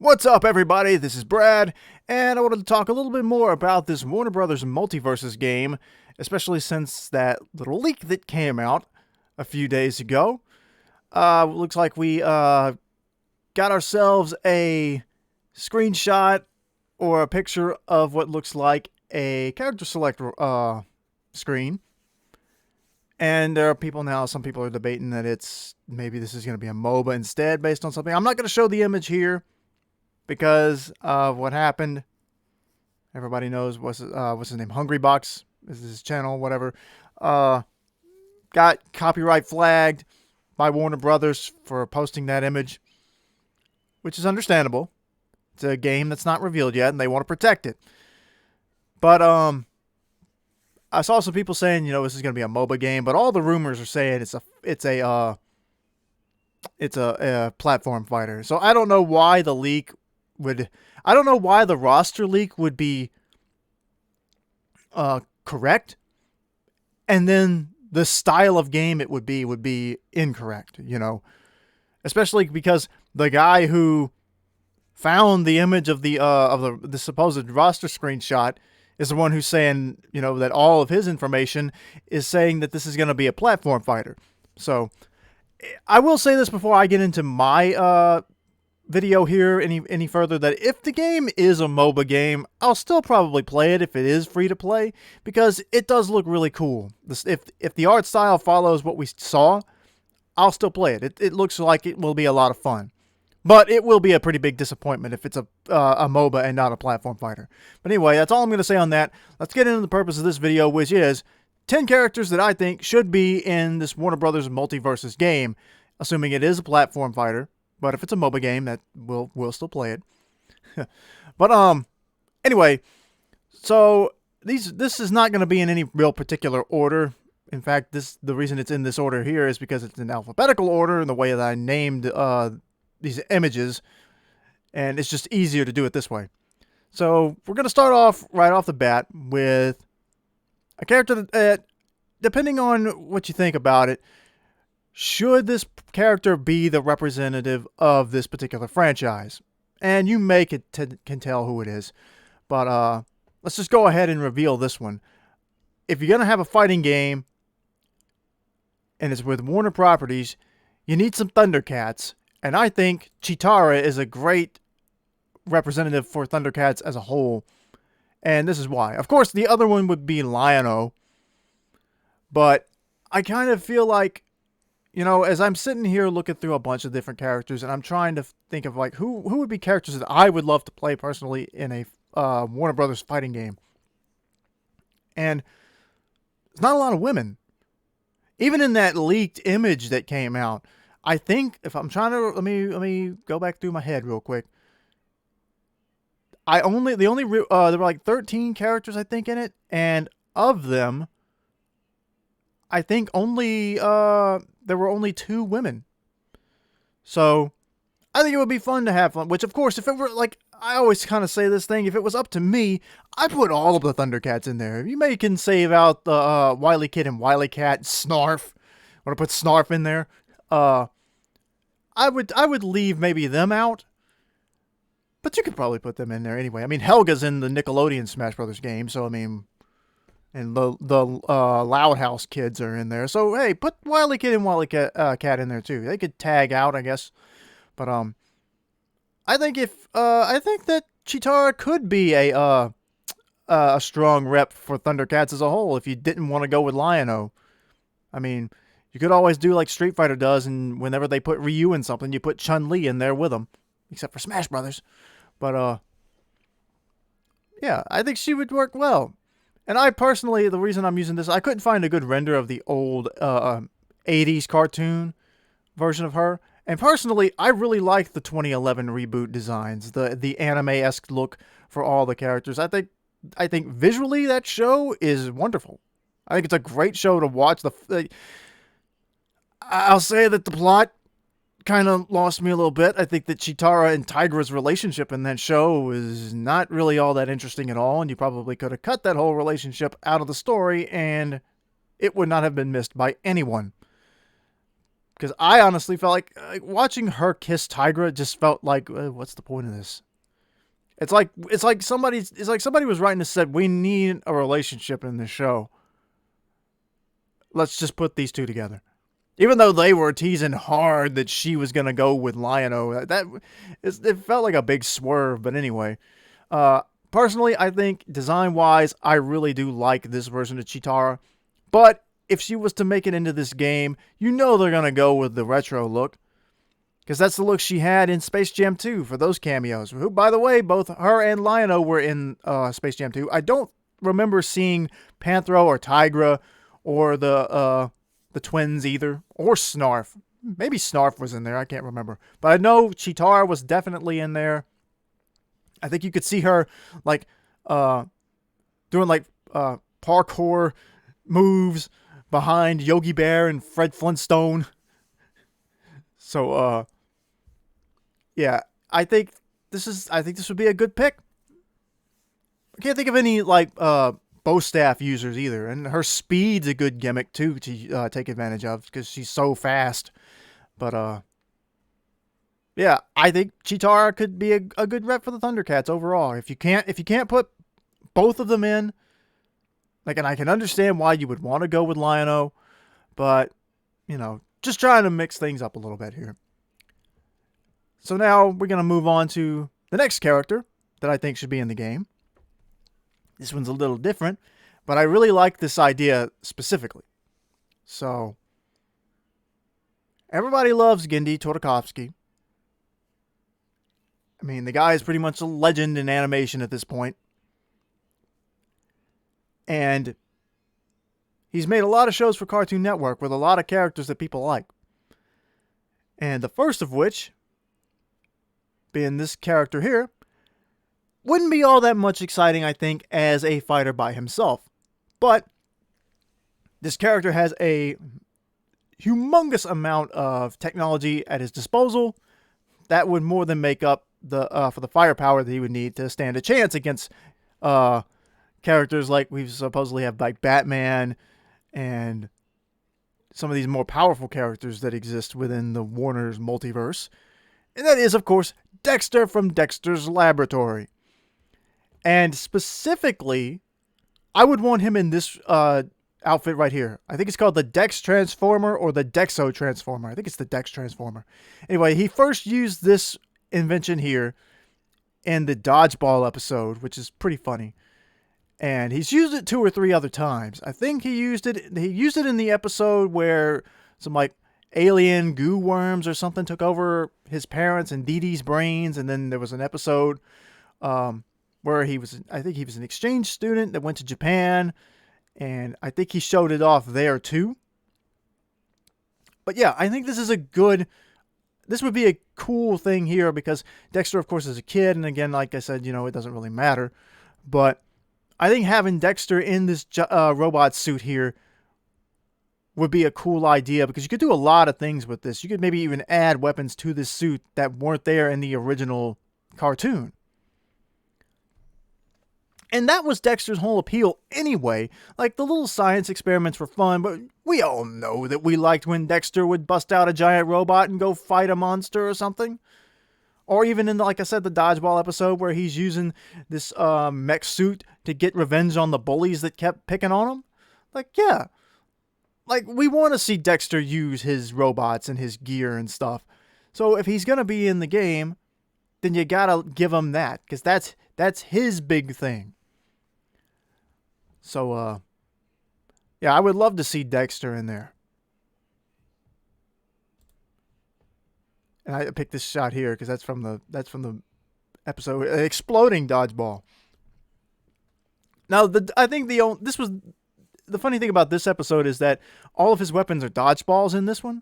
What's up, everybody? This is Brad, and I wanted to talk a little bit more about this Warner Brothers Multiversus game, especially since that little leak that came out a few days ago. Looks like we got ourselves a screenshot or a picture of what looks like a character select screen. And there are people now, some people are debating that maybe this is going to be a MOBA instead based on something. I'm not going to show the image here because of what happened. Everybody knows what's his name? Hungrybox is his channel, whatever. Got copyright flagged by Warner Brothers for posting that image, which is understandable. It's a game that's not revealed yet, and they want to protect it. But I saw some people saying, this is going to be a MOBA game, but all the rumors are saying it's a platform fighter. So I don't know why the leak I don't know why the roster leak would be correct, and then the style of game it would be incorrect. Especially because the guy who found the image of the supposed roster screenshot is the one who's saying, that all of his information is saying that this is going to be a platform fighter. So I will say this before I get into my video here any further, that if the game is a MOBA game, I'll still probably play it if it is free to play, because it does look really cool. If the art style follows what we saw, I'll still play it. It looks like it will be a lot of fun. But it will be a pretty big disappointment if it's a MOBA and not a platform fighter. But anyway, that's all I'm going to say on that. Let's get into the purpose of this video, which is 10 characters that I think should be in this Warner Brothers Multiversus game, assuming it is a platform fighter. But if it's a MOBA game, that we'll still play it. But anyway, so this is not going to be in any real particular order. In fact, the reason it's in this order here is because it's in alphabetical order in the way that I named these images, and it's just easier to do it this way. So we're going to start off right off the bat with a character that, depending on what you think about it, should this character be the representative of this particular franchise? And you can tell who it is. But let's just go ahead and reveal this one. If you're going to have a fighting game, and it's with Warner Properties, you need some Thundercats. And I think Cheetara is a great representative for Thundercats as a whole. And this is why. Of course, the other one would be Lion-O. But I kind of feel like, as I'm sitting here looking through a bunch of different characters, and I'm trying to think of like who would be characters that I would love to play personally in a Warner Brothers fighting game. And there's not a lot of women. Even in that leaked image that came out, I think, if I'm trying to, let me go back through my head real quick. There were like 13 characters, I think, in it, and of them, I think there were only 2 women. So I think it would be fun to have fun, which of course, if it were like, I always kind of say this thing, if it was up to me, I'd put all of the Thundercats in there. You can save out the Wily Kid and Wily Cat, Snarf. Want to put Snarf in there? I would leave maybe them out, but you could probably put them in there anyway. I mean, Helga's in the Nickelodeon Smash Brothers game, so I mean, and the Loud House kids are in there. So hey, put Wily Kid and Wily Cat in there too. They could tag out, I guess. But I think that Cheetara could be a strong rep for Thundercats as a whole. If you didn't want to go with Lion-O, I mean, you could always do like Street Fighter does, and whenever they put Ryu in something, you put Chun-Li in there with them, except for Smash Brothers. But yeah, I think she would work well. And I personally, the reason I'm using this, I couldn't find a good render of the old 80s cartoon version of her. And personally, I really like the 2011 reboot designs, the anime-esque look for all the characters. I think visually that show is wonderful. I think it's a great show to watch. I'll say that the plot kind of lost me a little bit. I think that Cheetara and Tigra's relationship in that show is not really all that interesting at all, and you probably could have cut that whole relationship out of the story, and it would not have been missed by anyone. Because I honestly felt like watching her kiss Tigra just felt like, what's the point of this? It's like somebody was writing and said, we need a relationship in this show. Let's just put these two together. Even though they were teasing hard that she was gonna go with Lion-O, it felt like a big swerve. But anyway, personally, I think design-wise, I really do like this version of Cheetara. But if she was to make it into this game, you know they're gonna go with the retro look. Because that's the look she had in Space Jam 2 for those cameos. Who, by the way, both her and Lion-O were in Space Jam 2. I don't remember seeing Panthro or Tigra or the twins either. Or Snarf. Maybe Snarf was in there. I can't remember. But I know Cheetara was definitely in there. I think you could see her like doing like parkour moves behind Yogi Bear and Fred Flintstone. So, yeah, I think this would be a good pick. I can't think of any like bow staff users either, and her speed's a good gimmick too to take advantage of because she's so fast. But yeah, I think Cheetara could be a good rep for the Thundercats overall. If you can't put both of them in, like, and I can understand why you would want to go with Lion-O, but you know, just trying to mix things up a little bit here. So now we're going to move on to the next character that I think should be in the game. This one's a little different, but I really like this idea specifically. So, everybody loves Gindy Torakovsky. I mean, the guy is pretty much a legend in animation at this point. And he's made a lot of shows for Cartoon Network with a lot of characters that people like. And the first of which, being this character here, wouldn't be all that much exciting, I think, as a fighter by himself. But this character has a humongous amount of technology at his disposal that would more than make up for the firepower that he would need to stand a chance against characters like we supposedly have like Batman and some of these more powerful characters that exist within the Warner's multiverse. And that is, of course, Dexter from Dexter's Laboratory. And specifically, I would want him in this outfit right here. I think it's called the Dex Transformer or the Dexo Transformer. I think it's the Dex Transformer. Anyway, he first used this invention here in the Dodgeball episode, which is pretty funny. And he's used it 2 or 3 other times. I think he used it in the episode where some like alien goo worms or something took over his parents and Dee Dee's brains. And then there was an episode where I think he was an exchange student that went to Japan. And I think he showed it off there too. But yeah, I think this would be a cool thing here because Dexter, of course, is a kid. And again, like I said, it doesn't really matter. But I think having Dexter in this robot suit here would be a cool idea because you could do a lot of things with this. You could maybe even add weapons to this suit that weren't there in the original cartoon. And that was Dexter's whole appeal anyway. Like, the little science experiments were fun, but we all know that we liked when Dexter would bust out a giant robot and go fight a monster or something. Or even in, like I said, the Dodgeball episode where he's using this mech suit to get revenge on the bullies that kept picking on him. Like, yeah. Like, we want to see Dexter use his robots and his gear and stuff. So if he's going to be in the game, then you got to give him that. Because that's his big thing. So, yeah, I would love to see Dexter in there. And I picked this shot here because that's from the episode Exploding Dodgeball. Now, I think the funny thing about this episode is that all of his weapons are dodgeballs in this one,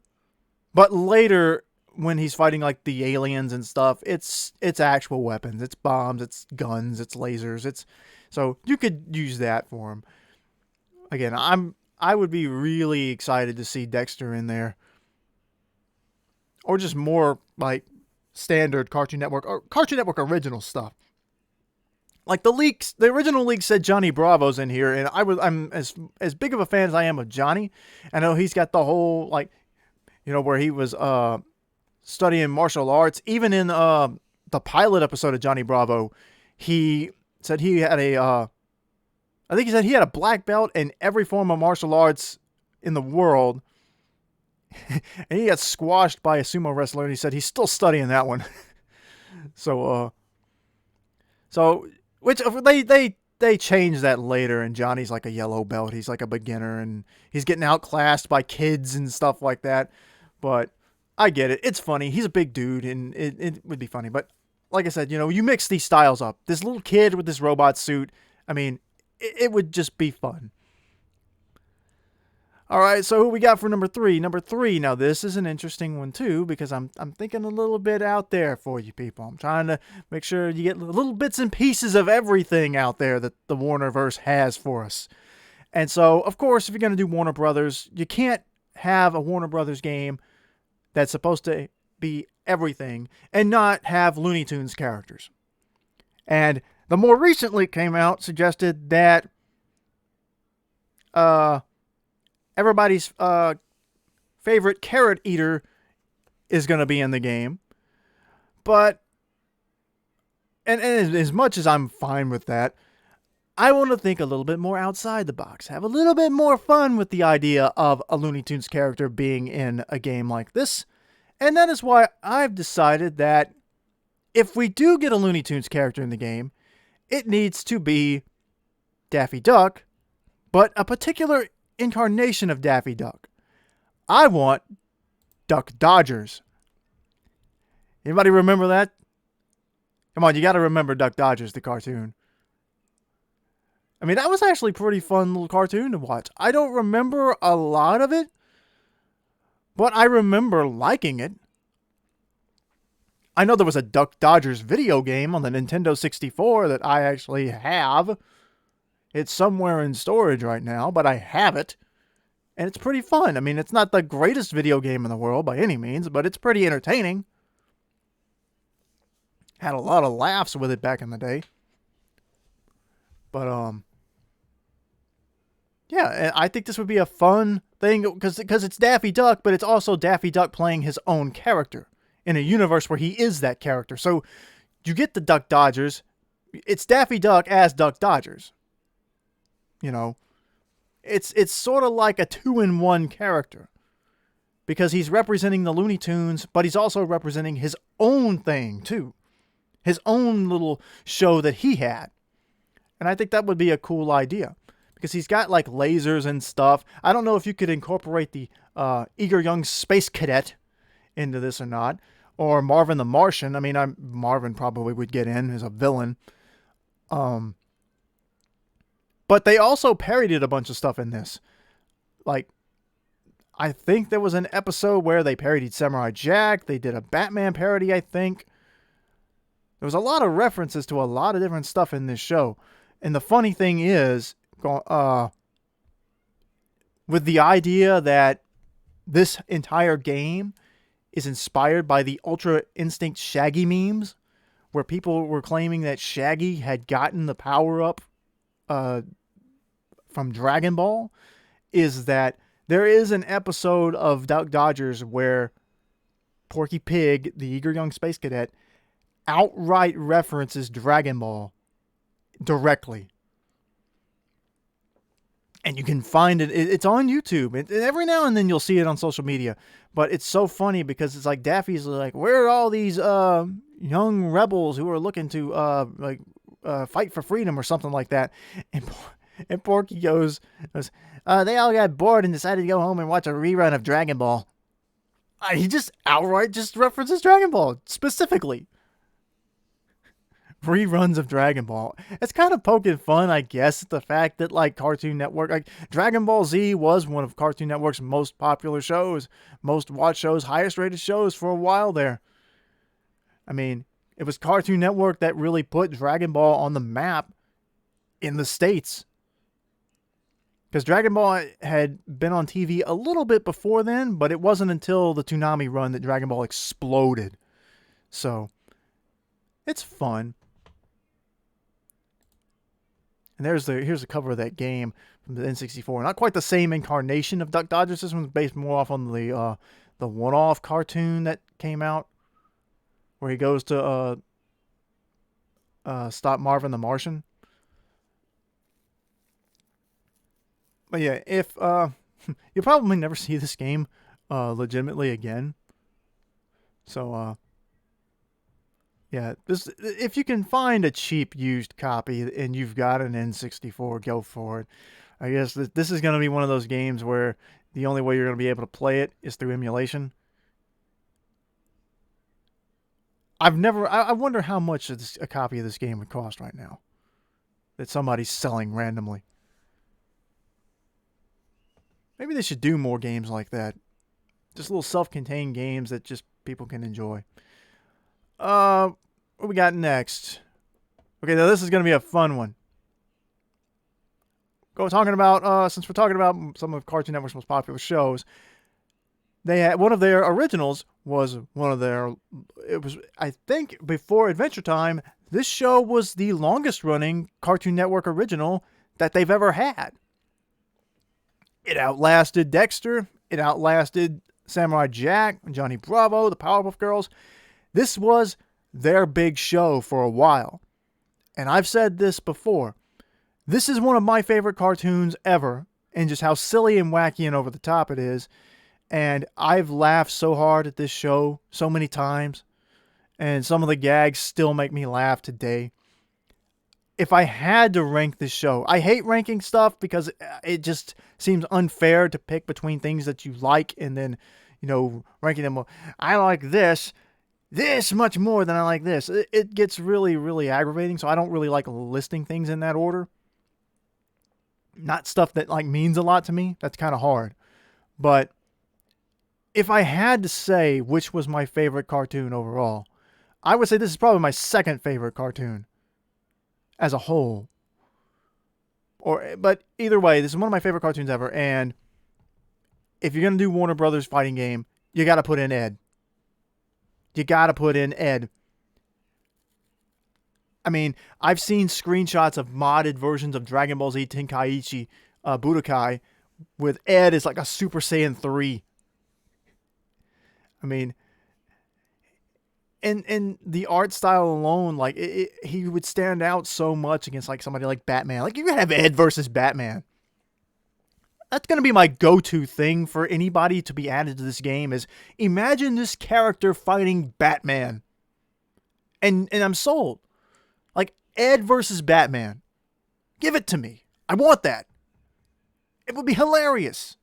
but later when he's fighting like the aliens and stuff, it's actual weapons. It's bombs, it's guns, it's lasers. So you could use that for him. Again, I would be really excited to see Dexter in there. Or just more like standard Cartoon Network or Cartoon Network original stuff. Like the original leak said Johnny Bravo's in here, and I'm as big of a fan as I am of Johnny. I know he's got the whole where he was studying martial arts. Even in the pilot episode of Johnny Bravo, he said he had I think he said he had a black belt in every form of martial arts in the world. And he got squashed by a sumo wrestler, and he said he's still studying that one. So which they changed that later, and Johnny's like a yellow belt. He's like a beginner, and he's getting outclassed by kids and stuff like that. But I get it. It's funny. He's a big dude, and it would be funny. But like I said, you mix these styles up. This little kid with this robot suit, I mean, it would just be fun. All right, so who we got for number 3? Number 3, now this is an interesting one too, because I'm thinking a little bit out there for you people. I'm trying to make sure you get little bits and pieces of everything out there that the Warnerverse has for us. And so, of course, if you're going to do Warner Brothers, you can't have a Warner Brothers game that's supposed to be everything and not have Looney Tunes characters. And the more recent leak came out suggested that everybody's favorite carrot eater is going to be in the game. But, and as much as I'm fine with that, I want to think a little bit more outside the box. Have a little bit more fun with the idea of a Looney Tunes character being in a game like this. And that is why I've decided that if we do get a Looney Tunes character in the game, it needs to be Daffy Duck, but a particular incarnation of Daffy Duck. I want Duck Dodgers. Anybody remember that? Come on, you got to remember Duck Dodgers, the cartoon. I mean, that was actually a pretty fun little cartoon to watch. I don't remember a lot of it, but I remember liking it. I know there was a Duck Dodgers video game on the Nintendo 64 that I actually have. It's somewhere in storage right now, but I have it. And it's pretty fun. I mean, it's not the greatest video game in the world by any means, but it's pretty entertaining. Had a lot of laughs with it back in the day. But, yeah, I think this would be a fun thing because it's Daffy Duck, but it's also Daffy Duck playing his own character in a universe where he is that character. So you get the Duck Dodgers. It's Daffy Duck as Duck Dodgers. It's sort of like a 2-in-1 character because he's representing the Looney Tunes, but he's also representing his own thing too. His own little show that he had. And I think that would be a cool idea because he's got like lasers and stuff. I don't know if you could incorporate the Eager Young Space Cadet into this or not, or Marvin the Martian. I mean, Marvin probably would get in as a villain. But they also parodied a bunch of stuff in this. Like, I think there was an episode where they parodied Samurai Jack. They did a Batman parody, I think. There was a lot of references to a lot of different stuff in this show. And the funny thing is, with the idea that this entire game is inspired by the Ultra Instinct Shaggy memes, where people were claiming that Shaggy had gotten the power-up from Dragon Ball, is that there is an episode of Duck Dodgers where Porky Pig, the Eager Young Space Cadet, outright references Dragon Ball directly. And you can find it. It's on YouTube. And every now and then you'll see it on social media. But it's so funny because it's like Daffy's like, where are all these young rebels who are looking to fight for freedom or something like that? And Porky goes, they all got bored and decided to go home and watch a rerun of Dragon Ball. He just outright references Dragon Ball specifically. Reruns of Dragon Ball. It's kind of poking fun, I guess, at the fact that like Cartoon Network, like Dragon Ball Z was one of Cartoon Network's most popular shows, most watched shows, highest rated shows for a while there. I mean, it was Cartoon Network that really put Dragon Ball on the map in the States. Because Dragon Ball had been on TV a little bit before then, but it wasn't until the Toonami run that Dragon Ball exploded. So, it's fun. And here's the cover of that game from the N64. Not quite the same incarnation of Duck Dodgers. This one's based more off on the the one-off cartoon that came out where he goes to stop Marvin the Martian. But yeah, if you'll probably never see this game legitimately again. So yeah, this if you can find a cheap used copy and you've got an N64, go for it. I guess this is going to be one of those games where the only way you're going to be able to play it is through emulation. I wonder how much a copy of this game would cost right now that somebody's selling randomly. Maybe they should do more games like that. Just little self-contained games that just people can enjoy. What we got next? Okay, now this is going to be a fun one. Talking about since we're talking about some of Cartoon Network's most popular shows, they had one of their originals was one of their. It was, I think, before Adventure Time. This show was the longest running Cartoon Network original that they've ever had. It outlasted Dexter. It outlasted Samurai Jack, Johnny Bravo, the Powerpuff Girls. This was their big show for a while. And I've said this before. This is one of my favorite cartoons ever, and just how silly and wacky and over the top it is. And I've laughed so hard at this show so many times, and some of the gags still make me laugh today. If I had to rank this show, I hate ranking stuff because it just seems unfair to pick between things that you like and then, ranking them. I like this much more than I like this. It gets really, really aggravating, so I don't really like listing things in that order. Not stuff that means a lot to me. That's kind of hard. But if I had to say which was my favorite cartoon overall, I would say this is probably my second favorite cartoon as a whole. But either way, this is one of my favorite cartoons ever. And if you're going to do Warner Brothers fighting game, you got to put in Ed. You got to put in Ed. I mean, I've seen screenshots of modded versions of Dragon Ball Z Tenkaichi Budokai with Ed as like a Super Saiyan 3. I mean, and the art style alone, he would stand out so much against somebody like Batman. You're going to have Ed versus Batman. That's going to be my go-to thing for anybody to be added to this game is imagine this character fighting Batman. And I'm sold. Ed versus Batman. Give it to me. I want that. It would be hilarious.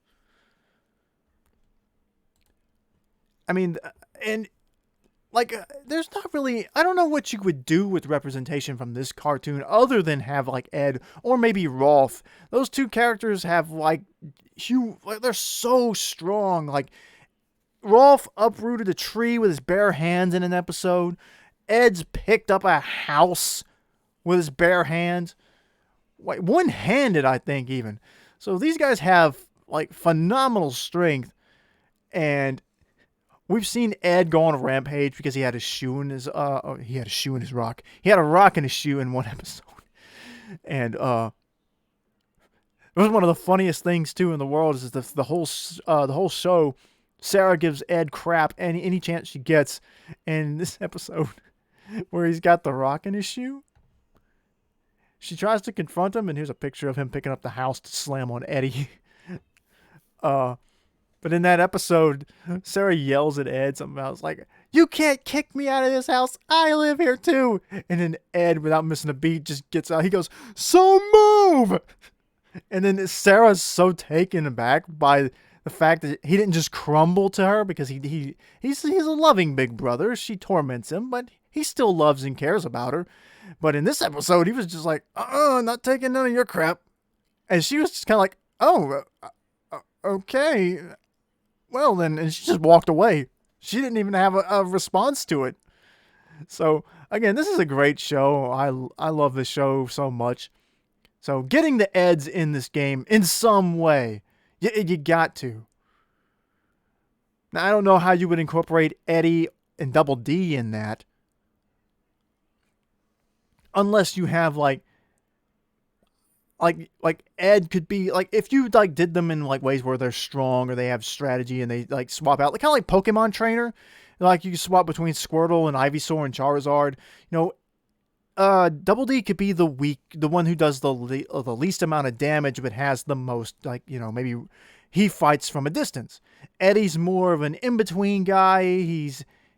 I mean, and there's not really, I don't know what you would do with representation from this cartoon other than have Ed or maybe Rolf. Those two characters have they're so strong. Rolf uprooted a tree with his bare hands in an episode. Ed's picked up a house with his bare hands. One-handed, I think, even. So these guys have, phenomenal strength. And we've seen Ed go on a rampage because he had a shoe in his, he had a shoe in his rock. He had a rock in his shoe in one episode. And, it was one of the funniest things, too, in the world is the whole show, Sarah gives Ed crap any chance she gets. And this episode where he's got the rock in his shoe, she tries to confront him, and here's a picture of him picking up the house to slam on Eddie. But in that episode, Sarah yells at Ed something about, you can't kick me out of this house. I live here too. And then Ed, without missing a beat, just gets out. He goes, so move! And then Sarah's so taken aback by the fact that he didn't just crumble to her because he's a loving big brother. She torments him, but he still loves and cares about her. But in this episode, he was just not taking none of your crap. And she was just kind of okay. Well, then, and she just walked away. She didn't even have a response to it. So, again, this is a great show. I love this show so much. So, getting the Eds in this game in some way, you got to. Now, I don't know how you would incorporate Eddie and Double D in that. Unless you have, like Ed could be like, if you like did them in like ways where they're strong or they have strategy and they like swap out, like kind of like Pokemon Trainer, like you can swap between Squirtle and Ivysaur and Charizard. Double D could be the one who does the least amount of damage but has the most, like, maybe he fights from a distance. Eddie's more of an in-between guy.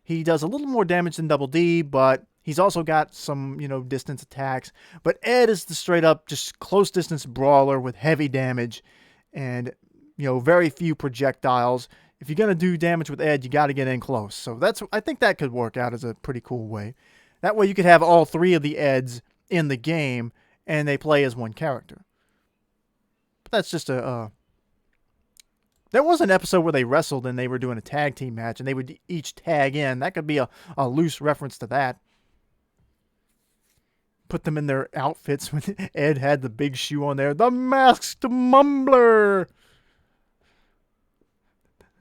He does a little more damage than Double D, but he's also got some, distance attacks. But Ed is the straight up just close distance brawler with heavy damage and, very few projectiles. If you're going to do damage with Ed, you got to get in close. So I think that could work out as a pretty cool way. That way you could have all three of the Eds in the game and they play as one character. But that's just there was an episode where they wrestled and they were doing a tag team match and they would each tag in. That could be a loose reference to that. Put them in their outfits when Ed had the big shoe on there. The Masked Mumbler!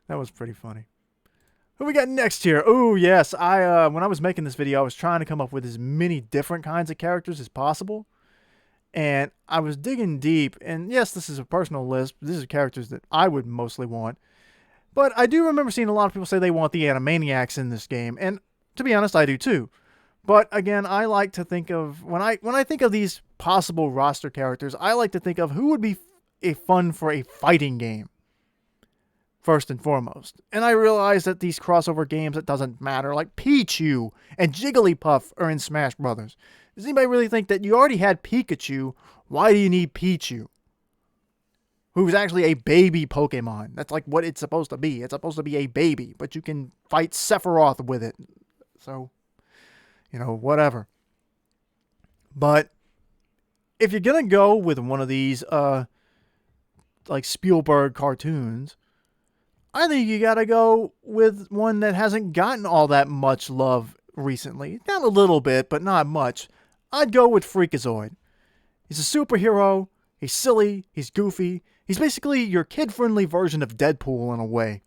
That was pretty funny. Who we got next here? Oh, yes. When I was making this video, I was trying to come up with as many different kinds of characters as possible. And I was digging deep. And yes, this is a personal list. These are characters that I would mostly want. But I do remember seeing a lot of people say they want the Animaniacs in this game. And to be honest, I do too. But again, I like to think of, when I think of these possible roster characters, I like to think of who would be fun for a fighting game. First and foremost. And I realize that these crossover games, it doesn't matter. Like Pichu and Jigglypuff are in Smash Brothers. Does anybody really think that you already had Pikachu? Why do you need Pichu? Who's actually a baby Pokemon. That's like what it's supposed to be. It's supposed to be a baby, but you can fight Sephiroth with it. So, whatever. But if you're going to go with one of these, like Spielberg cartoons, I think you gotta go with one that hasn't gotten all that much love recently. Not a little bit, but not much. I'd go with Freakazoid. He's a superhero. He's silly. He's goofy. He's basically your kid-friendly version of Deadpool in a way.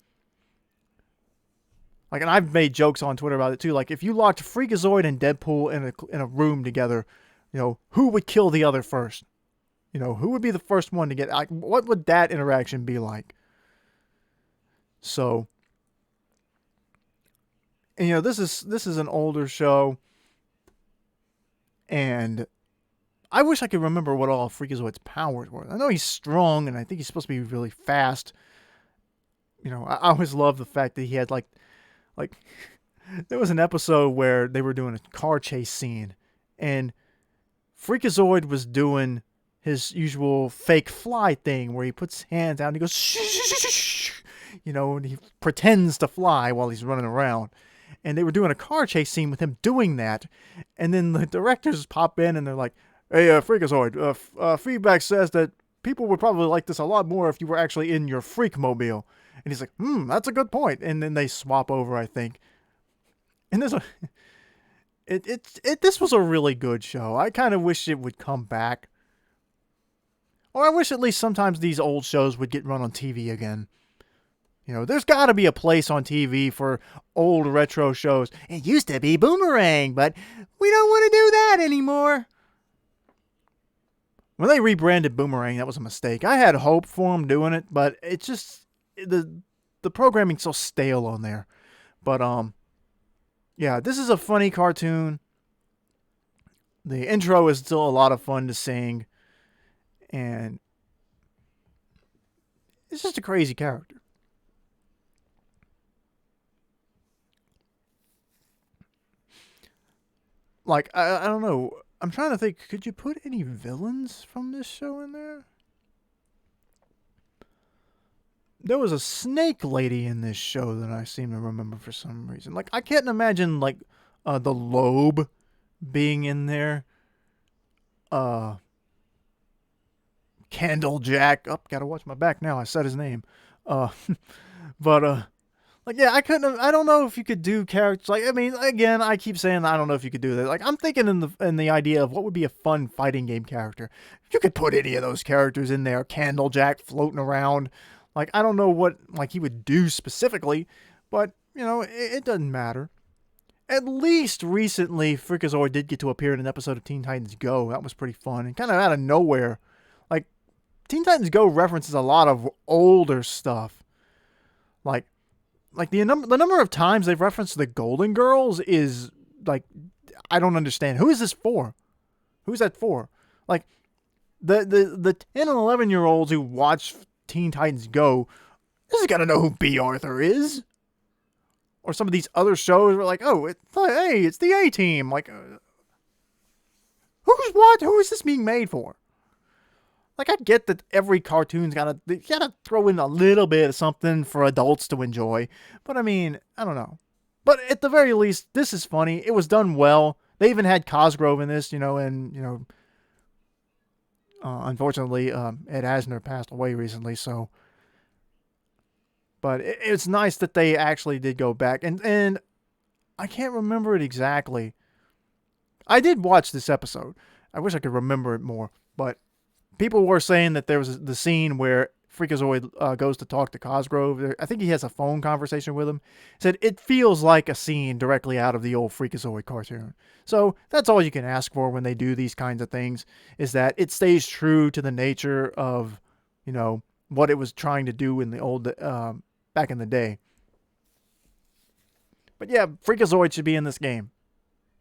Like, and I've made jokes on Twitter about it too. Like, if you locked Freakazoid and Deadpool in a room together, who would kill the other first? Who would be the first one to get? Like, what would that interaction be like? So, and, this is an older show, and I wish I could remember what all Freakazoid's powers were. I know he's strong, and I think he's supposed to be really fast. I always love the fact that he had like there was an episode where they were doing a car chase scene, and Freakazoid was doing his usual fake fly thing where he puts his hands out and he goes shh, shh, shh, shh. And he pretends to fly while he's running around. And they were doing a car chase scene with him doing that. And then the directors pop in and they're like, hey, Freakazoid, feedback says that people would probably like this a lot more if you were actually in your Freakmobile. And he's like, that's a good point. And then they swap over, I think. And there's this was a really good show. I kind of wish it would come back. Or I wish at least sometimes these old shows would get run on TV again. There's got to be a place on TV for old retro shows. It used to be Boomerang, but we don't want to do that anymore. When they rebranded Boomerang, that was a mistake. I had hope for them doing it, but it's just the programming's so stale on there. But yeah, this is a funny cartoon. The intro is still a lot of fun to sing, and it's just a crazy character. Like, I don't know. I'm trying to think, could you put any villains from this show in there? There was a snake lady in this show that I seem to remember for some reason. Like, I can't imagine, like, the Lobe being in there. Candlejack. Oh, gotta watch my back now. I said his name. But, like, yeah, I don't know if you could do characters. Like, I mean, again, I keep saying I don't know if you could do that. Like, I'm thinking in the idea of what would be a fun fighting game character. You could put any of those characters in there. Candlejack floating around. Like, I don't know what, like, he would do specifically, but, it doesn't matter. At least recently, Freakazoid did get to appear in an episode of Teen Titans Go. That was pretty fun. And kind of out of nowhere. Teen Titans Go references a lot of older stuff. Like the number of times they've referenced the Golden Girls is like, I don't understand. Who is this for? Who's that for? Like the 10 and 11-year-olds who watch Teen Titans Go, this is gotta know who B. Arthur is. Or some of these other shows were like, oh, hey, it's the A-Team. Like, who's what? Who is this being made for? Like, I get that every cartoon's gotta throw in a little bit of something for adults to enjoy. But I mean, I don't know. But at the very least, this is funny. It was done well. They even had Cosgrove in this, and, unfortunately, Ed Asner passed away recently, so. But it's nice that they actually did go back. And I can't remember it exactly. I did watch this episode. I wish I could remember it more. But people were saying that there was the scene where Freakazoid goes to talk to Cosgrove. I think he has a phone conversation with him. Said it feels like a scene directly out of the old Freakazoid cartoon. So that's all you can ask for when they do these kinds of things, is that it stays true to the nature of, what it was trying to do in the old, back in the day. But yeah, Freakazoid should be in this game.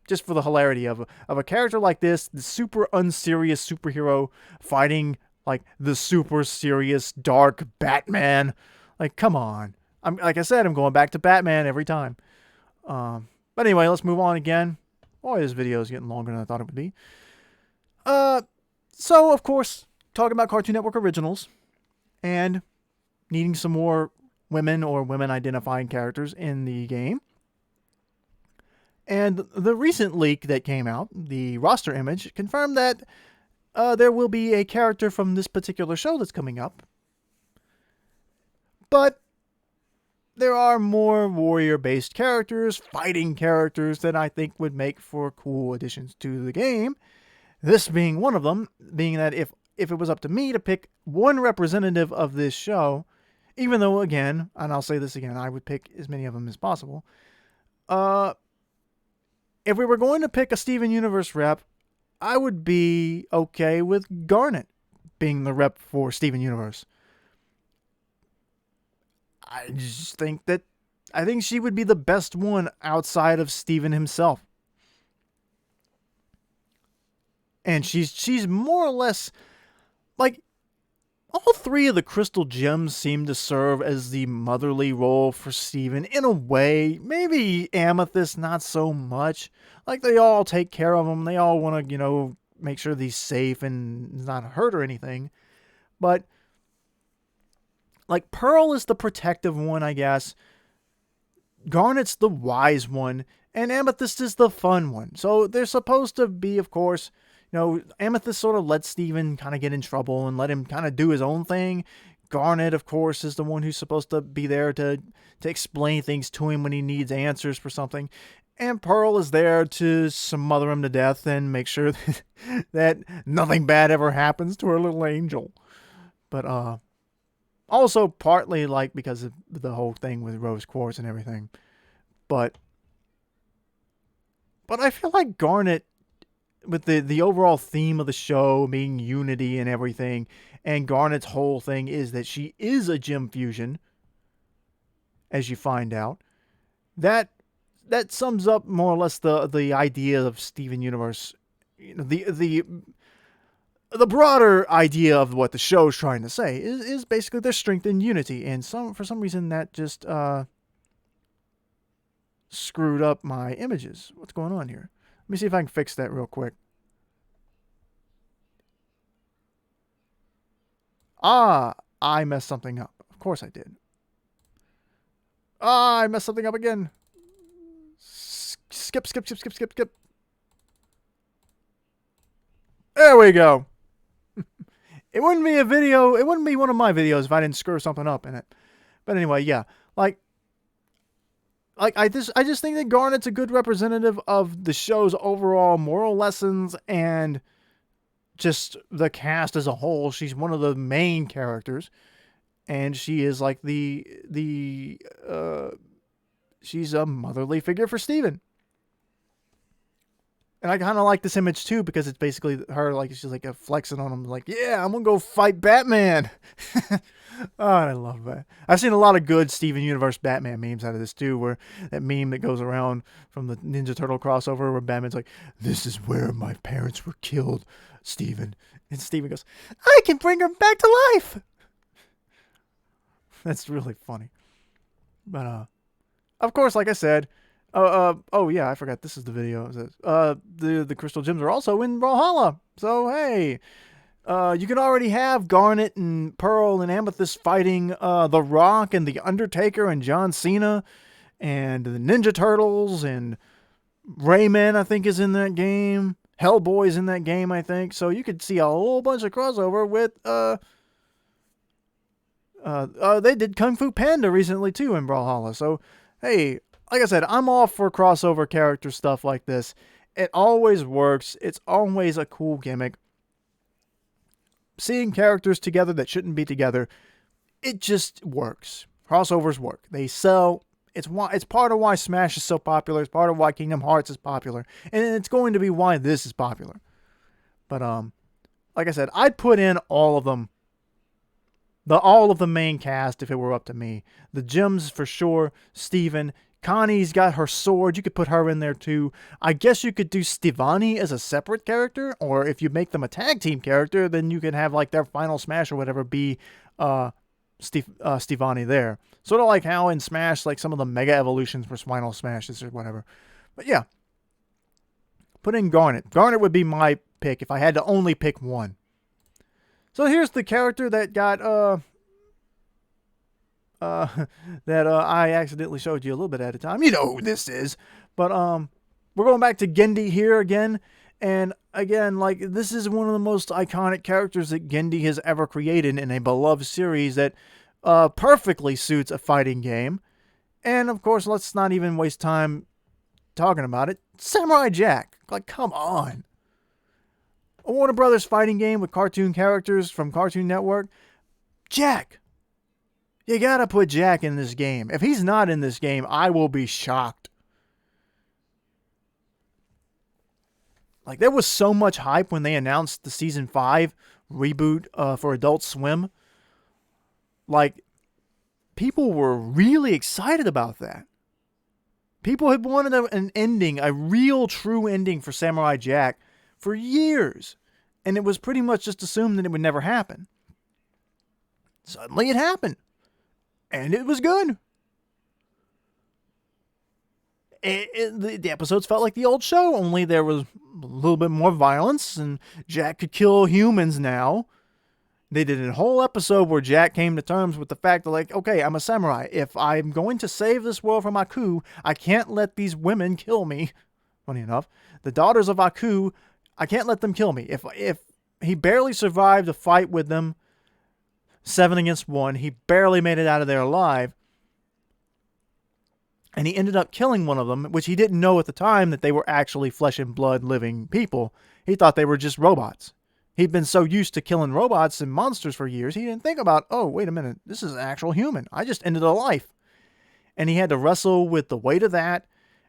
Just for the hilarity of a character like this, the super unserious superhero fighting like the super serious dark Batman. Like, come on. Like I said, I'm going back to Batman every time. But anyway, let's move on again. Boy, this video is getting longer than I thought it would be. So of course, talking about Cartoon Network originals and needing some more women or women identifying characters in the game. And the recent leak that came out, the roster image, confirmed that there will be a character from this particular show that's coming up. But there are more warrior-based characters, fighting characters that I think would make for cool additions to the game. This being one of them, being that if it was up to me to pick one representative of this show, even though, again, and I'll say this again, I would pick as many of them as possible. If we were going to pick a Steven Universe rep, I would be okay with Garnet being the rep for Steven Universe. I think she would be the best one outside of Steven himself. And she's more or less like, all three of the crystal gems seem to serve as the motherly role for Steven in a way. Maybe Amethyst not so much. Like, they all take care of him. They all want to, make sure that he's safe and not hurt or anything. But like, Pearl is the protective one, I guess. Garnet's the wise one. And Amethyst is the fun one. So they're supposed to be, of course, Amethyst sort of lets Steven kind of get in trouble and let him kind of do his own thing. Garnet, of course, is the one who's supposed to be there to explain things to him when he needs answers for something. And Pearl is there to smother him to death and make sure that nothing bad ever happens to her little angel. But also partly like because of the whole thing with Rose Quartz and everything. But I feel like Garnet, with the overall theme of the show being unity and everything, and Garnet's whole thing is that she is a gem fusion, as you find out, that sums up more or less the idea of Steven Universe, the broader idea of what the show's trying to say is basically their strength in unity, and for some reason that just screwed up my images. What's going on here? Let me see if I can fix that real quick. I messed something up. Of course I did. I messed something up again. Skip. There we go. It wouldn't be a video. It wouldn't be one of my videos if I didn't screw something up in it. But anyway, yeah. I just think that Garnet's a good representative of the show's overall moral lessons and just the cast as a whole. She's one of the main characters, and she is like she's a motherly figure for Steven. And And I kind of like this image too, because it's basically her, like, she's like flexing on him, like, yeah, I'm gonna go fight Batman. Oh, I love that. I've seen a lot of good Steven Universe Batman memes out of this too, where that meme that goes around from the Ninja Turtle crossover where Batman's like, this is where my parents were killed, Steven. And Steven goes, I can bring her back to life. That's really funny. But, of course, like I said, oh yeah, I forgot this is the video. The Crystal Gems are also in Brawlhalla. So, hey, you can already have Garnet and Pearl and Amethyst fighting The Rock and The Undertaker and John Cena and the Ninja Turtles, and Rayman, I think, is in that game. Hellboy's in that game, I think. So you could see a whole bunch of crossover with they did Kung Fu Panda recently too in Brawlhalla. So, hey, like I said, I'm all for crossover character stuff like this. It always works. It's always a cool gimmick. Seeing characters together that shouldn't be together, it just works. Crossovers work. They sell. It's part of why Smash is so popular. It's part of why Kingdom Hearts is popular. And it's going to be why this is popular. But like I said, I'd put in all of them. All of the main cast if it were up to me. The Gems for sure. Steven. Connie's got her sword. You could put her in there too. I guess you could do Stevani as a separate character, or if you make them a tag team character, then you can have like their final smash or whatever be Stevani there. Sort of like how in Smash, like some of the Mega Evolutions were final smashes or whatever. But yeah, put in Garnet. Garnet would be my pick if I had to only pick one. So here's the character that got I accidentally showed you a little bit at a time. You know who this is. But we're going back to Gindy here again. And again, like, this is one of the most iconic characters that Gindy has ever created in a beloved series that perfectly suits a fighting game. And of course, let's not even waste time talking about it. Samurai Jack. Like, come on. A Warner Brothers fighting game with cartoon characters from Cartoon Network. Jack. You gotta put Jack in this game. If he's not in this game, I will be shocked. Like, there was so much hype when they announced the Season 5 reboot for Adult Swim. Like, people were really excited about that. People had wanted an ending, a real true ending for Samurai Jack for years. And it was pretty much just assumed that it would never happen. Suddenly it happened. And it was good. The episodes felt like the old show, only there was a little bit more violence, and Jack could kill humans now. They did a whole episode where Jack came to terms with the fact that, like, okay, I'm a samurai. If I'm going to save this world from Aku, I can't let these women kill me. Funny enough, the daughters of Aku, I can't let them kill me. If he barely survived a fight with them, 7 against 1, he barely made it out of there alive. And he ended up killing one of them, which he didn't know at the time that they were actually flesh and blood living people. He thought they were just robots. He'd been so used to killing robots and monsters for years, he didn't think about, oh, wait a minute, this is an actual human. I just ended a life. And he had to wrestle with the weight of that.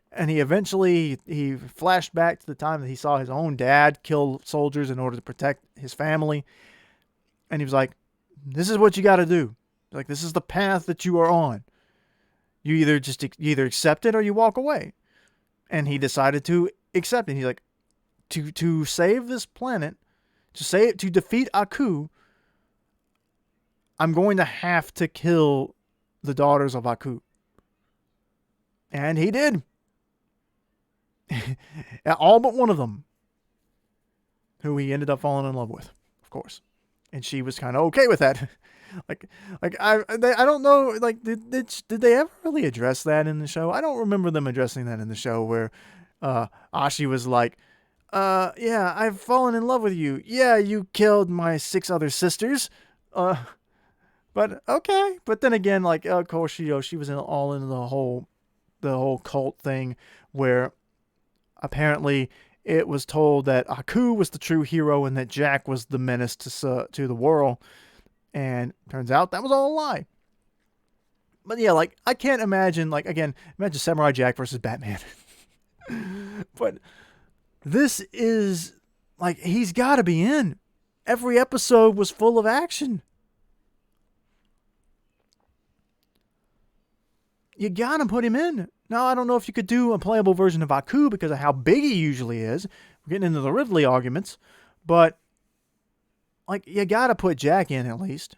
And he flashed back to the time that he saw his own dad kill soldiers in order to protect his family. And he was like, this is what you got to do. Like, this is the path that you are on. You either accept it or you walk away. And he decided to accept it. He's like, to save this planet, to defeat Aku, I'm going to have to kill the daughters of Aku. And he did. All but one of them, who he ended up falling in love with, of course. And she was kind of okay with that. I don't know, like, did they ever really address that in the show? I don't remember them addressing that in the show, where Ashi was like, yeah, I've fallen in love with you. Yeah, you killed my 6 other sisters. But okay. But then again, like, of course, she was all into the whole cult thing, where apparently it was told that Aku was the true hero and that Jack was the menace to the world. And turns out that was all a lie. But yeah, like, I can't imagine, like, again, imagine Samurai Jack versus Batman. But this is like, he's got to be in. Every episode was full of action. You gotta put him in. Now, I don't know if you could do a playable version of Aku because of how big he usually is. We're getting into the Ridley arguments. But, like, you gotta put Jack in at least.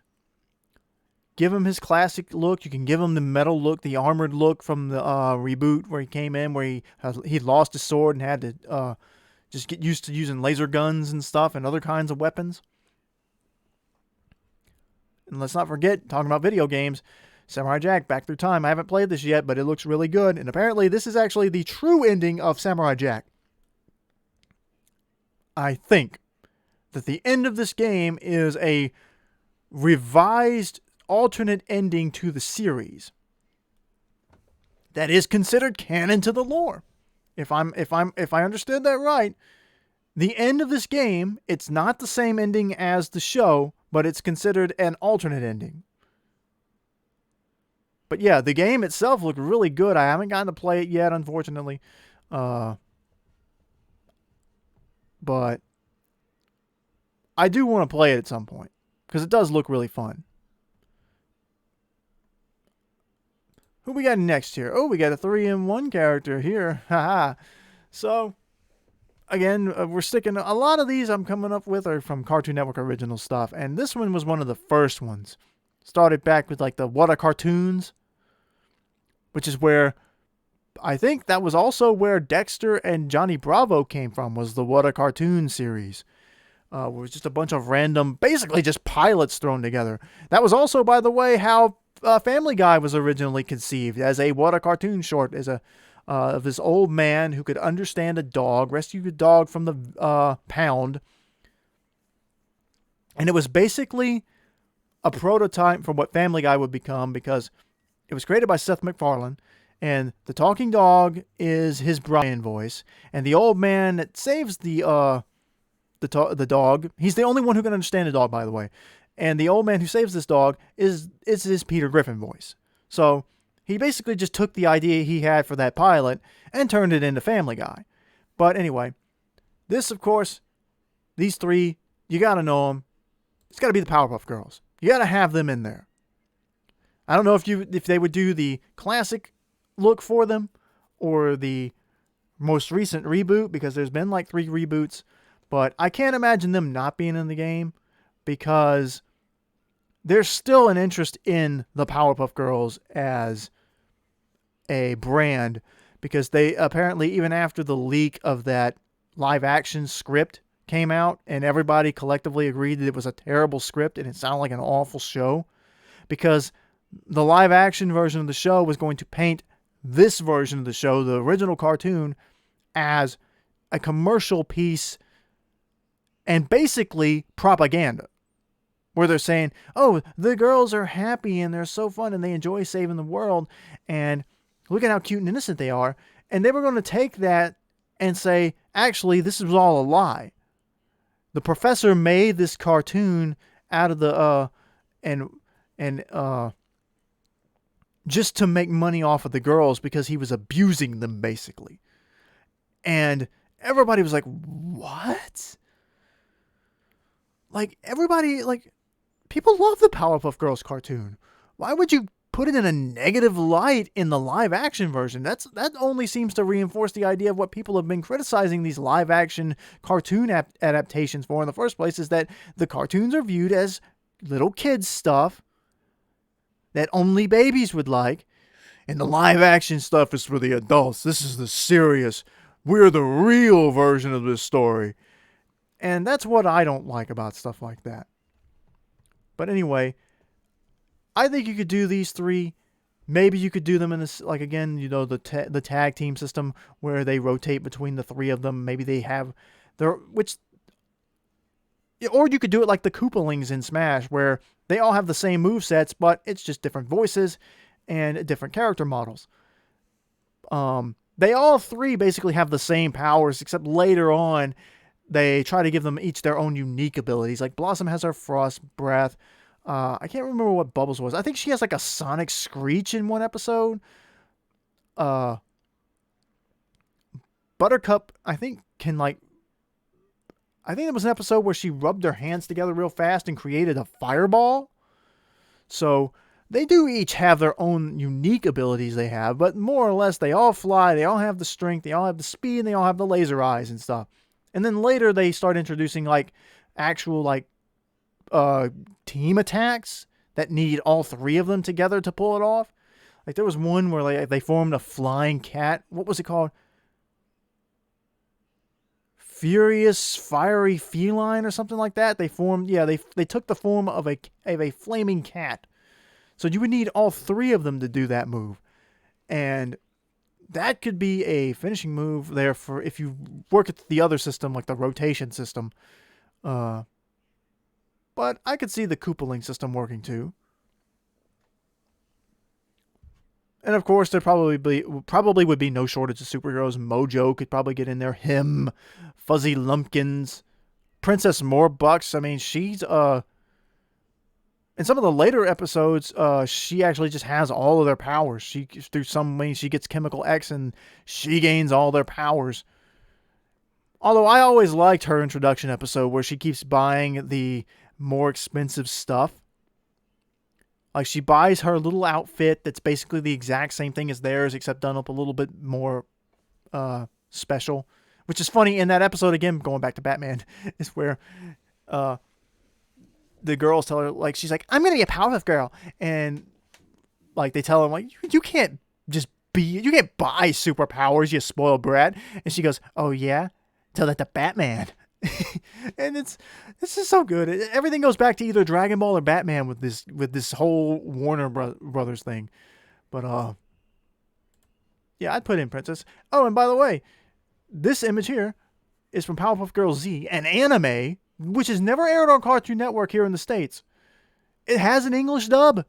Give him his classic look. You can give him the metal look, the armored look from the reboot where he came in, where he lost his sword and had to just get used to using laser guns and stuff and other kinds of weapons. And let's not forget, talking about video games, Samurai Jack, Back Through Time. I haven't played this yet, but it looks really good. And apparently this is actually the true ending of Samurai Jack. I think that the end of this game is a revised alternate ending to the series that is considered canon to the lore. If I understood that right, the end of this game, it's not the same ending as the show, but it's considered an alternate ending. But yeah, the game itself looked really good. I haven't gotten to play it yet, unfortunately. But I do want to play it at some point because it does look really fun. Who we got next here? Oh, we got a 3-in-1 character here. Haha. So, again, we're sticking... A lot of these I'm coming up with are from Cartoon Network original stuff. And this one was one of the first ones. Started back with like the What Are Cartoons? Which is where... I think that was also where Dexter and Johnny Bravo came from, was the What Are Cartoons series. It was just a bunch of random, basically just pilots thrown together. That was also, by the way, how Family Guy was originally conceived, as a What a Cartoon short, as of this old man who could understand a dog, rescue a dog from the pound. And it was basically a prototype for what Family Guy would become, because it was created by Seth MacFarlane, and the talking dog is his Brian voice, and the old man that saves the dog, he's the only one who can understand the dog, by the way. And the old man who saves this dog is his Peter Griffin voice. So he basically just took the idea he had for that pilot and turned it into Family Guy. But anyway, this, of course, these three, you got to know them. It's got to be the Powerpuff Girls. You got to have them in there. I don't know if they would do the classic look for them or the most recent reboot, because there's been like 3 reboots. But I can't imagine them not being in the game, because there's still an interest in the Powerpuff Girls as a brand, because they apparently, even after the leak of that live action script came out and everybody collectively agreed that it was a terrible script and it sounded like an awful show, because the live action version of the show was going to paint this version of the show, the original cartoon, as a commercial piece and basically propaganda, where they're saying, oh, the girls are happy and they're so fun and they enjoy saving the world and look at how cute and innocent they are. And they were going to take that and say, actually, this was all a lie. The professor made this cartoon out of the just to make money off of the girls, because he was abusing them, basically. And everybody was like, what? Like, everybody, like, people love the Powerpuff Girls cartoon. Why would you put it in a negative light in the live action version? That only seems to reinforce the idea of what people have been criticizing these live action cartoon adaptations for in the first place, is that the cartoons are viewed as little kids stuff that only babies would like, and the live action stuff is for the adults. This is the serious, we're the real version of this story. And that's what I don't like about stuff like that. But anyway, I think you could do these 3. Maybe you could do them in this, like, again, you know, the tag team system where they rotate between the 3 of them. Maybe they have or you could do it like the Koopalings in Smash, where they all have the same movesets, but it's just different voices and different character models. They all 3 basically have the same powers, except later on they try to give them each their own unique abilities. Like Blossom has her Frost Breath. I can't remember what Bubbles was. I think she has like a Sonic Screech in one episode. Buttercup, I think, can like, I think it was an episode where she rubbed their hands together real fast and created a fireball. So they do each have their own unique abilities they have, but more or less they all fly, they all have the strength, they all have the speed, and they all have the laser eyes and stuff. And then later they start introducing like actual like team attacks that need all three of them together to pull it off. Like there was one where they formed a flying cat. What was it called? Furious Fiery Feline or something like that. They formed, they took the form of a flaming cat. So you would need all three of them to do that move. And that could be a finishing move there for if you work at the other system, like the rotation system. But I could see the Koopaling system working too. And of course, there probably would be no shortage of superheroes. Mojo could probably get in there. Him, Fuzzy Lumpkins, Princess Morbucks. I mean, she's in some of the later episodes, she actually just has all of their powers. She through some way she gets Chemical X and she gains all their powers. Although I always liked her introduction episode where she keeps buying the more expensive stuff. Like, she buys her little outfit that's basically the exact same thing as theirs, except done up a little bit more special. Which is funny, in that episode, again, going back to Batman, is where the girls tell her, like, she's like, I'm going to be a Powerpuff Girl. And, like, they tell her, like, you can't you can't buy superpowers, you spoiled brat. And she goes, oh, yeah? Tell that to Batman. And it's just so good. Everything goes back to either Dragon Ball or Batman with this whole Warner Brothers thing. But yeah, I'd put in Princess. Oh, and by the way, this image here is from Powerpuff Girls Z, an anime which is never aired on Cartoon Network here in the States. It has an English dub.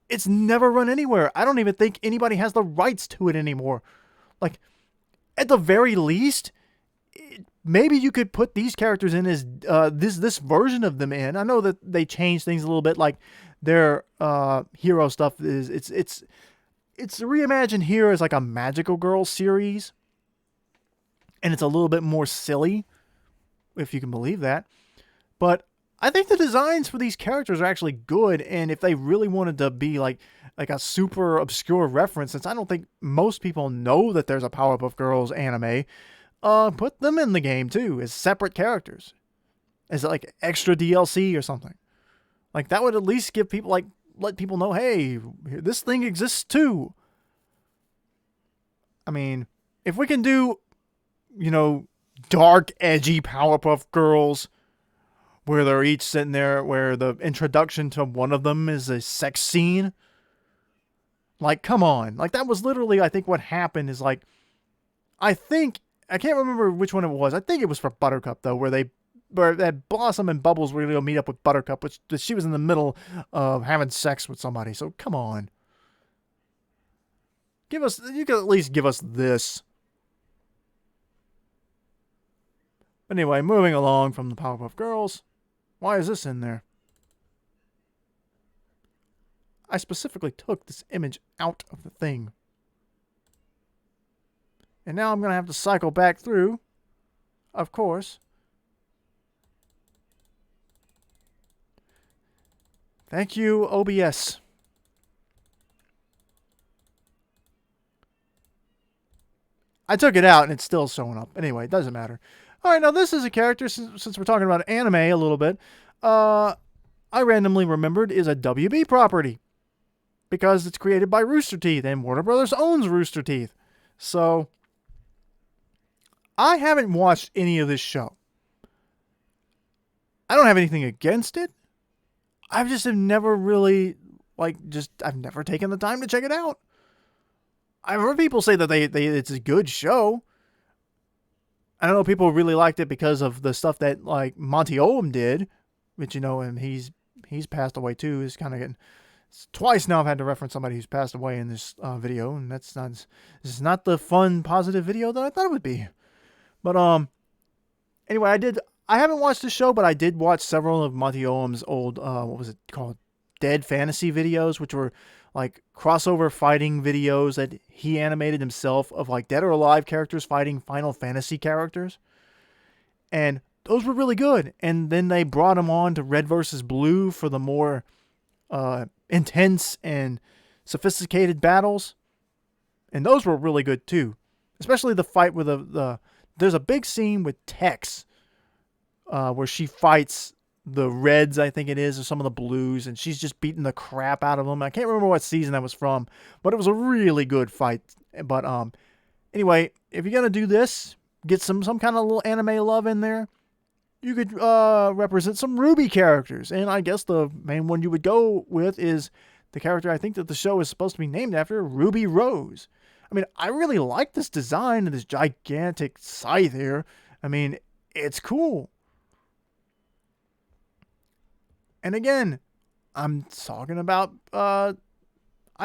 It's never run anywhere. I don't even think anybody has the rights to it anymore. Like, at the very least, maybe you could put these characters in as this version of them in. I know that they changed things a little bit, like their hero stuff is it's reimagined here as like a Magical Girl series, and it's a little bit more silly, if you can believe that. But I think the designs for these characters are actually good, and if they really wanted to be like a super obscure reference, since I don't think most people know that there's a Powerpuff Girls anime, put them in the game too as separate characters, as like extra DLC or something. Like, that would at least give people, like, let people know, hey, this thing exists too. I mean, if we can do, dark, edgy Powerpuff Girls, where they're each sitting there, where the introduction to one of them is a sex scene. Like, come on. Like, that was literally, I think, what happened is, like, I can't remember which one it was. I think it was for Buttercup, though, where that Blossom and Bubbles were going to meet up with Buttercup, which she was in the middle of having sex with somebody. So, come on. You could at least give us this. But anyway, moving along from the Powerpuff Girls. Why is this in there? I specifically took this image out of the thing. And now I'm going to have to cycle back through, of course. Thank you, OBS. I took it out and it's still showing up. Anyway, it doesn't matter. All right, now this is a character, since we're talking about anime a little bit, I randomly remembered is a WB property. Because it's created by Rooster Teeth, and Warner Brothers owns Rooster Teeth. So, I haven't watched any of this show. I don't have anything against it. I just have never really, I've never taken the time to check it out. I've heard people say that it's a good show. I know people really liked it because of the stuff that, like, Monty Oum did, which, and he's passed away too. It's kind of getting... Twice now I've had to reference somebody who's passed away in this video, and this is not the fun, positive video that I thought it would be. But anyway, I haven't watched the show, but I did watch several of Monty Oum's old what was it called, Dead Fantasy videos, which were like crossover fighting videos that he animated himself of like Dead or Alive characters fighting Final Fantasy characters. And those were really good. And then they brought them on to Red versus Blue for the more intense and sophisticated battles. And those were really good too. Especially the fight with there's a big scene with Tex where she fights the Reds, I think it is, or some of the Blues, and she's just beating the crap out of them. I can't remember what season that was from, but it was a really good fight. But anyway, if you're gonna do this, get some kind of little anime love in there. You could represent some Ruby characters, and I guess the main one you would go with is the character I think that the show is supposed to be named after, Ruby Rose. I mean, I really like this design and this gigantic scythe here. I mean, it's cool. And again, I'm talking about, I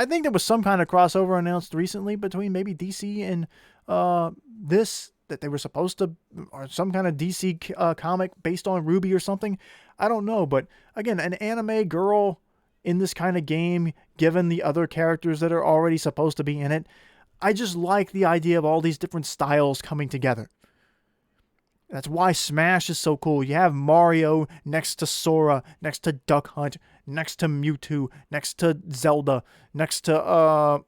think there was some kind of crossover announced recently between maybe DC and this, that they were supposed to, or some kind of DC comic based on Ruby or something. I don't know, but again, an anime girl in this kind of game, given the other characters that are already supposed to be in it, I just like the idea of all these different styles coming together. That's why Smash is so cool. You have Mario next to Sora, next to Duck Hunt, next to Mewtwo, next to Zelda, next to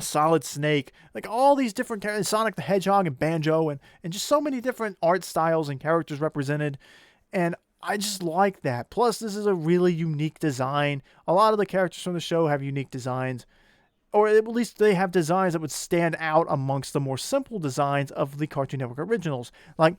Solid Snake. Like all these different characters, Sonic the Hedgehog and Banjo, and just so many different art styles and characters represented. And I just like that. Plus, this is a really unique design. A lot of the characters from the show have unique designs. Or at least they have designs that would stand out amongst the more simple designs of the Cartoon Network originals. Like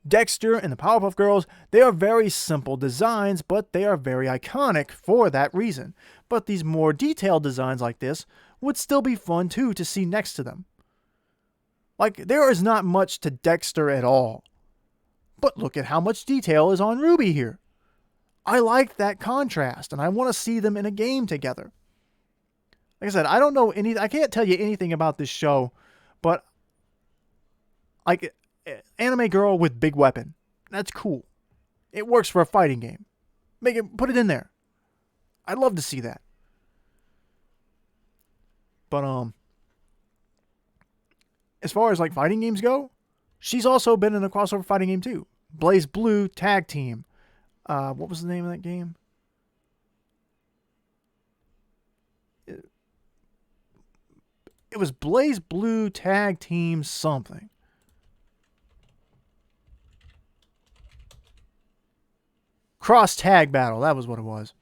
Dexter and the Powerpuff Girls, they are very simple designs, but they are very iconic for that reason. But these more detailed designs like this would still be fun too to see next to them. Like, there is not much to Dexter at all. But look at how much detail is on Ruby here. I like that contrast, and I want to see them in a game together. Like I said, I don't know I can't tell you anything about this show, but like anime girl with big weapon. That's cool. It works for a fighting game. Put it in there. I'd love to see that. But as far as like fighting games go, she's also been in a crossover fighting game too. Blaze Blue Tag Team. What was the name of that game? It was Blaze Blue Tag Team something. Cross Tag Battle. That was what it was.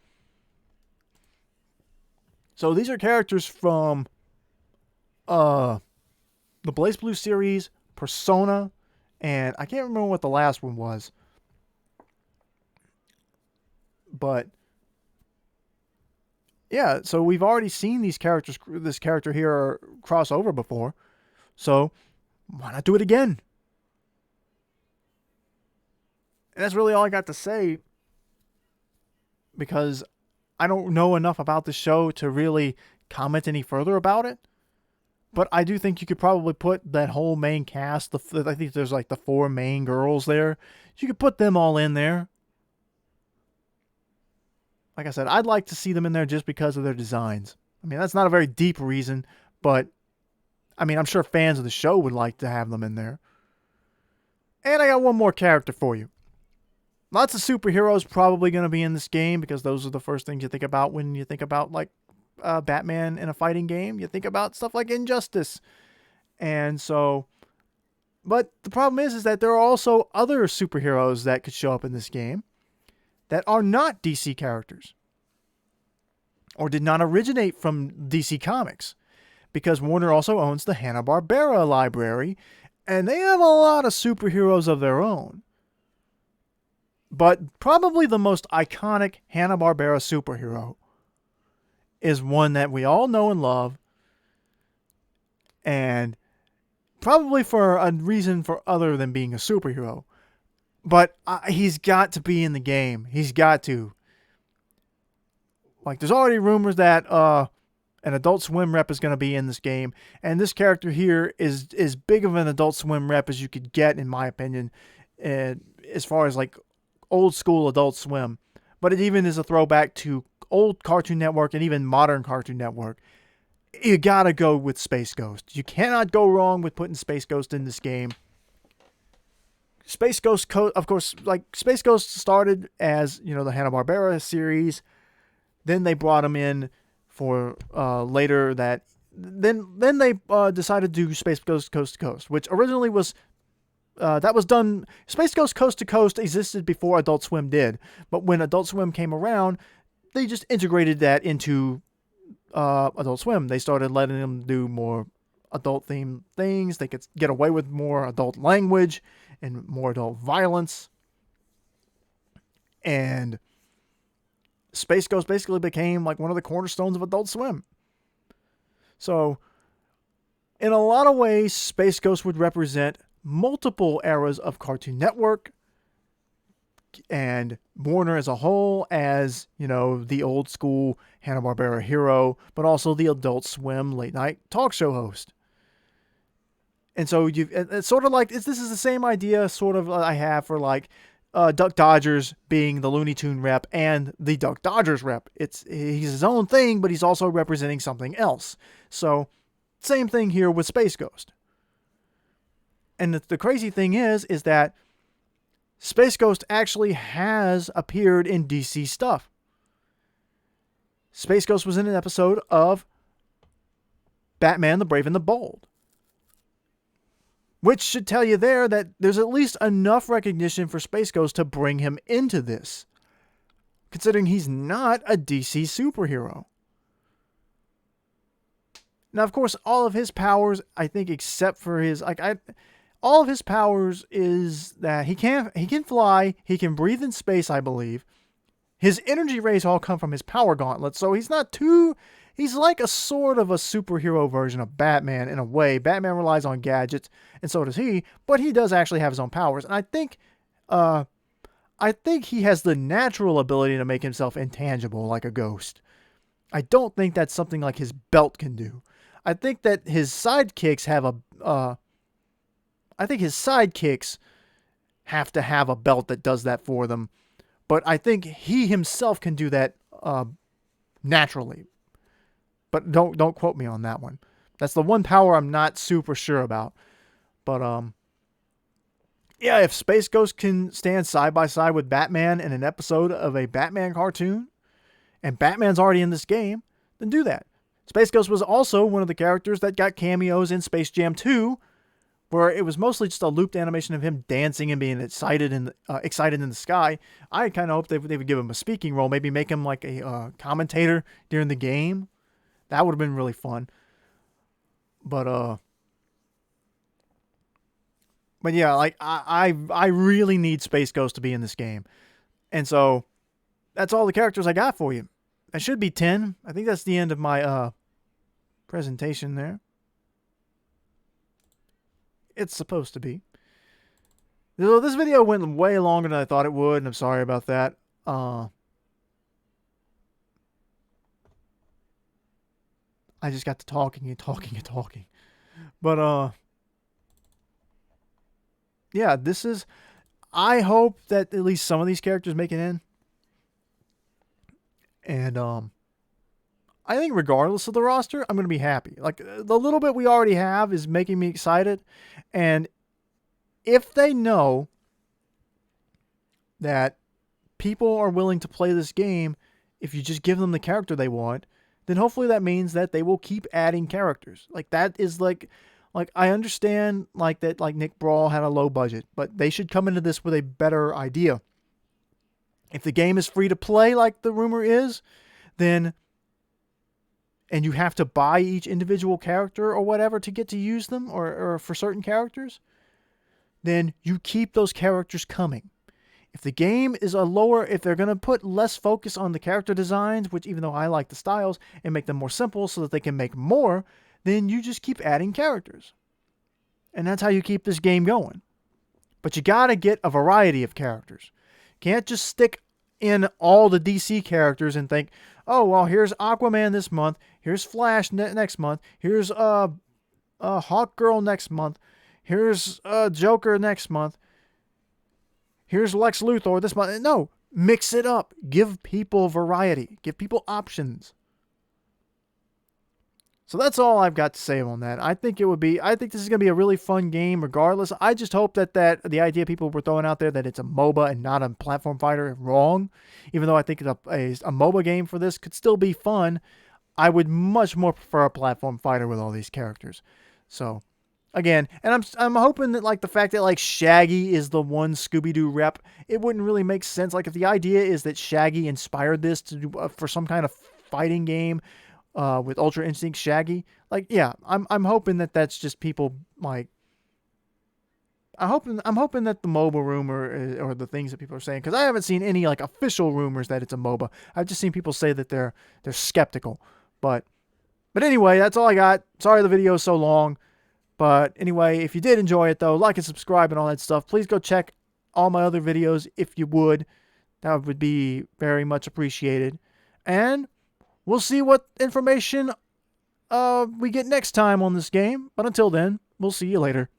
So these are characters from the Blaze Blue series, Persona, and I can't remember what the last one was. But yeah, so we've already seen this character here cross over before. So why not do it again? And that's really all I got to say, because I don't know enough about the show to really comment any further about it. But I do think you could probably put that whole main cast, I think there's like the 4 main girls there. You could put them all in there. Like I said, I'd like to see them in there just because of their designs. I mean, that's not a very deep reason, but I mean, I'm sure fans of the show would like to have them in there. And I got one more character for you. Lots of superheroes probably going to be in this game because those are the first things you think about when you think about like Batman in a fighting game. You think about stuff like Injustice. And so, but the problem is that there are also other superheroes that could show up in this game that are not DC characters or did not originate from DC Comics, because Warner also owns the Hanna-Barbera library, and they have a lot of superheroes of their own. But probably the most iconic Hanna-Barbera superhero is one that we all know and love, and probably for a reason for other than being a superhero. But he's got to be in the game. He's got to. Like, there's already rumors that an Adult Swim rep is going to be in this game. And this character here is as big of an Adult Swim rep as you could get, in my opinion, as far as, like, old school Adult Swim. But it even is a throwback to old Cartoon Network and even modern Cartoon Network. you gotta go with Space Ghost. You cannot go wrong with putting Space Ghost in this game. Space Ghost, of course, like Space Ghost started as, you know, the Hanna-Barbera series. Then they brought him in for later that. Then they decided to do Space Ghost Coast to Coast, which originally was that was done. Space Ghost Coast to Coast existed before Adult Swim did, but when Adult Swim came around, they just integrated that into Adult Swim. They started letting them do more adult themed things. They could get away with more adult language and more adult violence. And Space Ghost basically became like one of the cornerstones of Adult Swim. So, in a lot of ways, Space Ghost would represent multiple eras of Cartoon Network and Warner as a whole, as, you know, the old school Hanna-Barbera hero, but also the Adult Swim late night talk show host. And so it's sort of like, this is the same idea sort of I have for like Duck Dodgers being the Looney Tune rep and the Duck Dodgers rep. He's his own thing, but he's also representing something else. So same thing here with Space Ghost. And the crazy thing is that Space Ghost actually has appeared in DC stuff. Space Ghost was in an episode of Batman the Brave and the Bold, which should tell you there that there's at least enough recognition for Space Ghost to bring him into this, considering he's not a DC superhero. Now, of course, all of his powers, I think, except for his, all of his powers is that he can fly, he can breathe in space, I believe. His energy rays all come from his power gauntlet, so he's like a sort of a superhero version of Batman in a way. Batman relies on gadgets, and so does he, but he does actually have his own powers. And I think he has the natural ability to make himself intangible like a ghost. I don't think that's something like his belt can do. I think that his sidekicks have to have a belt that does that for them. But I think he himself can do that naturally. But don't quote me on that one. That's the one power I'm not super sure about. But yeah, if Space Ghost can stand side by side with Batman in an episode of a Batman cartoon, and Batman's already in this game, then do that. Space Ghost was also one of the characters that got cameos in Space Jam 2, where it was mostly just a looped animation of him dancing and being excited in the sky. I kind of hoped they would give him a speaking role, maybe make him like a commentator during the game. That would have been really fun. But yeah, like I really need Space Ghost to be in this game. And so that's all the characters I got for you. That should be 10. I think that's the end of my presentation there. It's supposed to be. So this video went way longer than I thought it would, and I'm sorry about that. I just got to talking. But yeah, this is, I hope that at least some of these characters make it in. And I think regardless of the roster, I'm going to be happy. Like, the little bit we already have is making me excited. And if they know that people are willing to play this game, if you just give them the character they want, then hopefully that means that they will keep adding characters. Like, that is like I understand like that, like Nick Brawl had a low budget, but they should come into this with a better idea. If the game is free to play, like the rumor is, then, and you have to buy each individual character or whatever to get to use them, or for certain characters, then you keep those characters coming. If the game is if they're going to put less focus on the character designs, which even though I like the styles, and make them more simple so that they can make more, then you just keep adding characters. And that's how you keep this game going. But you got to get a variety of characters. Can't just stick in all the DC characters and think, oh, well, here's Aquaman this month, here's Flash next month, here's Hawkgirl next month, here's Joker next month, here's Lex Luthor this month. No, mix it up. Give people variety. Give people options. So that's all I've got to say on that. I think this is going to be a really fun game regardless. I just hope that the idea people were throwing out there that it's a MOBA and not a platform fighter wrong. Even though I think a MOBA game for this could still be fun, I would much more prefer a platform fighter with all these characters. So, again, and I'm hoping that like the fact that like Shaggy is the one Scooby-Doo rep, it wouldn't really make sense. Like if the idea is that Shaggy inspired this to do for some kind of fighting game with Ultra Instinct Shaggy, like yeah, I'm hoping that that's just people like. I'm hoping that the MOBA rumor or the things that people are saying, because I haven't seen any like official rumors that it's a MOBA. I've just seen people say that they're skeptical. But anyway, that's all I got. Sorry the video is so long. But anyway, if you did enjoy it though, like and subscribe and all that stuff. Please go check all my other videos if you would. That would be very much appreciated. And we'll see what information we get next time on this game. But until then, we'll see you later.